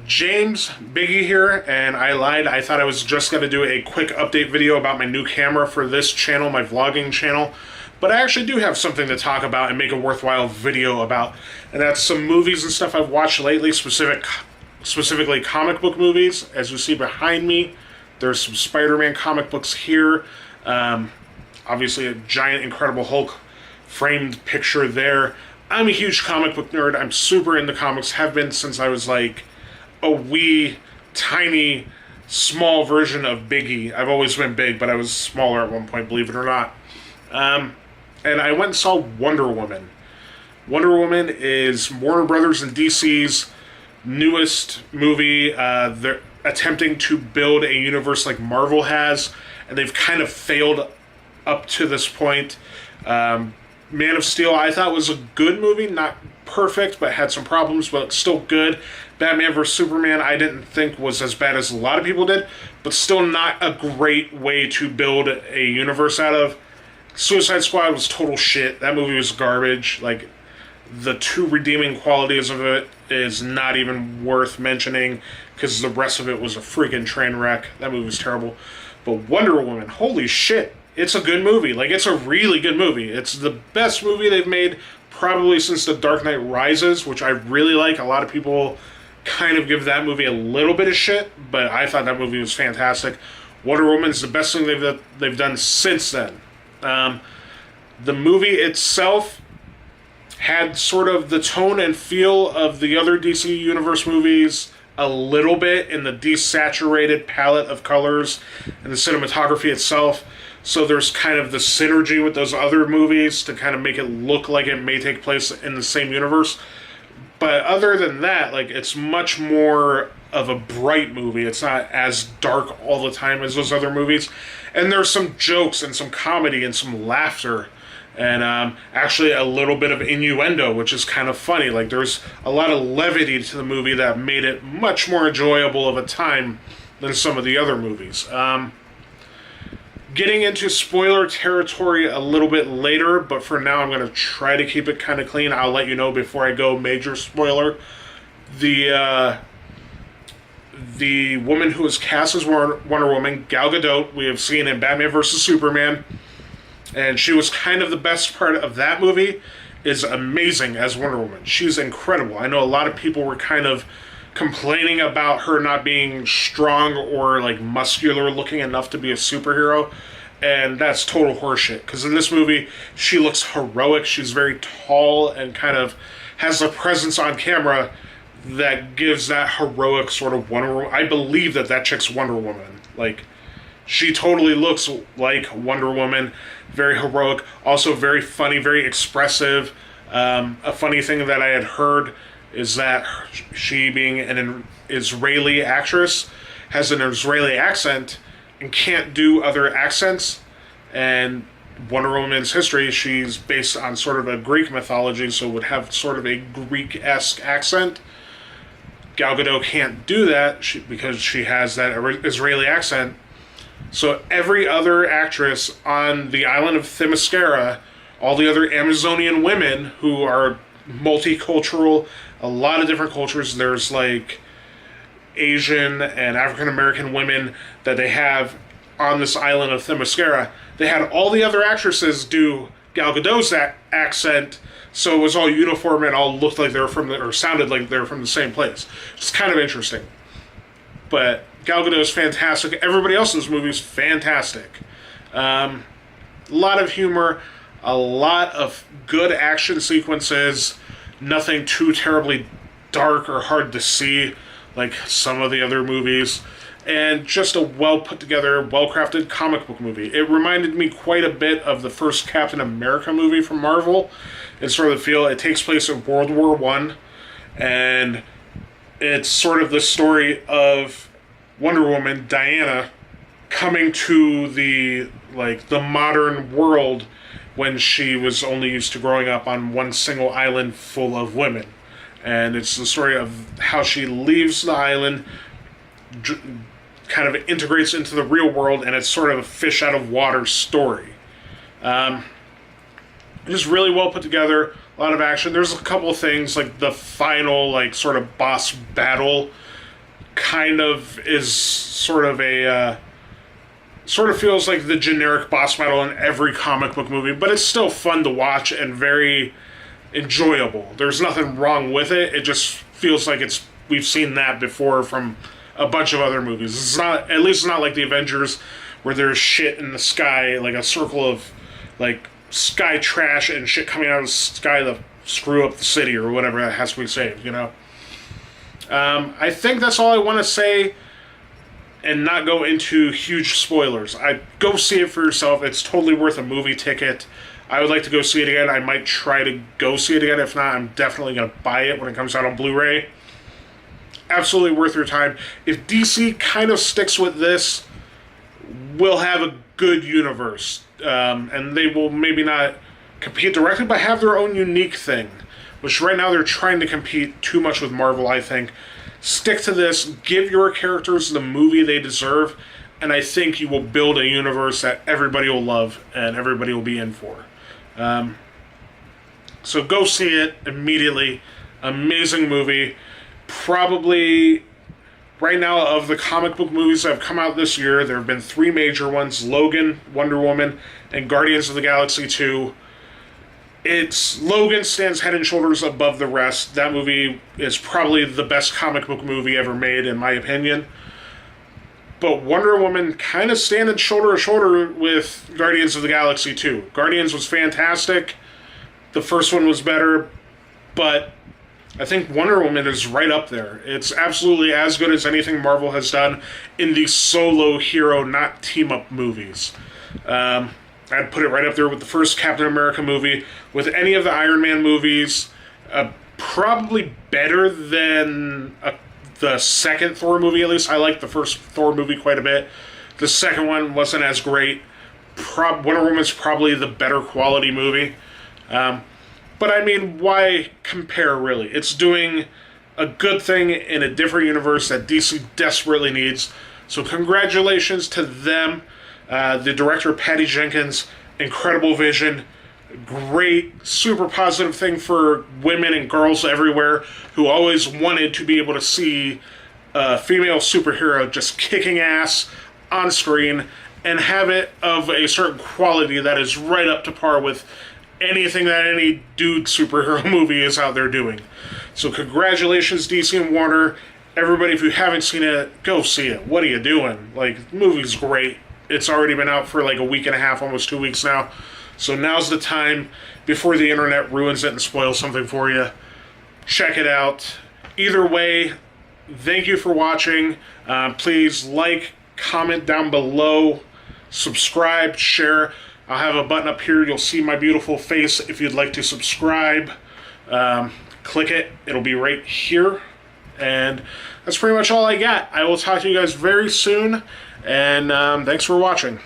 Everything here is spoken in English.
James, Biggie here, and I lied. I thought I was just going to do a quick update video about my new camera for this channel, my vlogging channel. But I actually do have something to talk about and make a worthwhile video about. And that's some movies and stuff I've watched lately, specifically comic book movies. As you see behind me, there's some Spider-Man comic books here. Obviously a giant Incredible Hulk framed picture there. I'm a huge comic book nerd. I'm super into comics, have been since I was like a wee, tiny, small version of Biggie. I've always been big, but I was smaller at one point, believe it or not. And I went and saw Wonder Woman. Wonder Woman is Warner Brothers and DC's newest movie. They're attempting to build a universe like Marvel has, and they've kind of failed up to this point. Man of Steel, I thought was a good movie, not perfect, but had some problems, but still good. Batman vs. Superman, I didn't think was as bad as a lot of people did, but still not a great way to build a universe out of. Suicide Squad was total shit. That movie was garbage. Like, the two redeeming qualities of it is not even worth mentioning, because the rest of it was a freaking train wreck. That movie was terrible. But Wonder Woman, holy shit. It's a good movie. Like, it's a really good movie. It's the best movie they've made probably since The Dark Knight Rises, which I really like. A lot of people kind of give that movie a little bit of shit, but I thought that movie was fantastic. Wonder Woman's the best thing they've done since then. The movie itself had sort of the tone and feel of the other DC Universe movies a little bit in the desaturated palette of colors and the cinematography itself. So there's kind of the synergy with those other movies to kind of make it look like it may take place in the same universe. But other than that, like, it's much more of a bright movie. It's not as dark all the time as those other movies. And there's some jokes and some comedy and some laughter. And actually a little bit of innuendo, which is kind of funny. Like, there's a lot of levity to the movie that made it much more enjoyable of a time than some of the other movies. Getting into spoiler territory a little bit later, but for now I'm going to try to keep it kind of clean. I'll let you know before I go major spoiler. The woman who was cast as Wonder Woman, Gal Gadot, we have seen in Batman vs. Superman, and she was kind of the best part of that movie, is amazing as Wonder Woman. She's incredible. I know a lot of people were kind of complaining about her not being strong or like muscular looking enough to be a superhero, and that's total horseshit, because in this movie she looks heroic. She's very tall and kind of has a presence on camera that gives that heroic sort of Wonder Woman. I believe that chick's Wonder Woman. Like, she totally looks like Wonder Woman. Very heroic, also very funny, very expressive. A funny thing that I had heard is that she, being an Israeli actress, has an Israeli accent and can't do other accents. And Wonder Woman's history, she's based on sort of a Greek mythology, so would have sort of a Greek-esque accent. Gal Gadot can't do that because she has that Israeli accent. So every other actress on the island of Themyscira, all the other Amazonian women who are multicultural, a lot of different cultures. There's like Asian and African American women that they have on this island of Themyscira. They had all the other actresses do Gal Gadot's accent, so it was all uniform and all looked like they were from or sounded like they were from the same place. It's kind of interesting. But Gal Gadot is fantastic. Everybody else in this movie is fantastic. A lot of humor, a lot of good action sequences, nothing too terribly dark or hard to see like some of the other movies, and just a well put together, well crafted comic book movie. It reminded me quite a bit of the first Captain America movie from Marvel. It's sort of the feel. It takes place in World War I, and it's sort of the story of Wonder Woman, Diana, coming to the modern world when she was only used to growing up on one single island full of women. And it's the story of how she leaves the island, kind of integrates into the real world, and it's sort of a fish out of water story. Just really well put together, a lot of action. There's a couple of things, like the final, sort of boss battle kind of is sort of a sort of feels like the generic boss battle in every comic book movie, but it's still fun to watch and very enjoyable. There's nothing wrong with it. It just feels like we've seen that before from a bunch of other movies. It's not, at least not like the Avengers, where there's shit in the sky, like a circle of like sky trash and shit coming out of the sky to screw up the city or whatever that has to be saved, you know? I think that's all I want to say and not go into huge spoilers. Go see it for yourself. It's totally worth a movie ticket. I would like to go see it again. I might try to go see it again. If not, I'm definitely going to buy it when it comes out on Blu-ray. Absolutely worth your time. If DC kind of sticks with this, we'll have a good universe. And they will maybe not compete directly, but have their own unique thing. Which right now they're trying to compete too much with Marvel, I think. Stick to this. Give your characters the movie they deserve. And I think you will build a universe that everybody will love and everybody will be in for. So go see it immediately. Amazing movie. Probably, right now, of the comic book movies that have come out this year, there have been 3 major ones: Logan, Wonder Woman, and Guardians of the Galaxy 2. Logan stands head and shoulders above the rest. That movie is probably the best comic book movie ever made, in my opinion. But Wonder Woman kind of standing shoulder to shoulder with Guardians of the Galaxy 2. Guardians was fantastic. The first one was better, but I think Wonder Woman is right up there. It's absolutely as good as anything Marvel has done in the solo hero, not team-up movies. I'd put it right up there with the first Captain America movie, with any of the Iron Man movies. Probably better than the second Thor movie, at least. I like the first Thor movie quite a bit. The second one wasn't as great. Wonder Woman's probably the better quality movie. But I mean, why compare, really? It's doing a good thing in a different universe that DC desperately needs. So congratulations to them. The director, Patty Jenkins, incredible vision. Great, super positive thing for women and girls everywhere who always wanted to be able to see a female superhero just kicking ass on screen and have it of a certain quality that is right up to par with anything that any dude superhero movie is out there doing. So congratulations, DC and Warner. Everybody, if you haven't seen it, go see it. What are you doing? Like, the movie's great. It's already been out for like a week and a half, almost 2 weeks now. So now's the time before the internet ruins it and spoils something for you. Check it out. Either way, thank you for watching. Please like, comment down below, subscribe, share. I'll have a button up here. You'll see my beautiful face if you'd like to subscribe. Click it. It'll be right here. And that's pretty much all I got. I will talk to you guys very soon. And thanks for watching.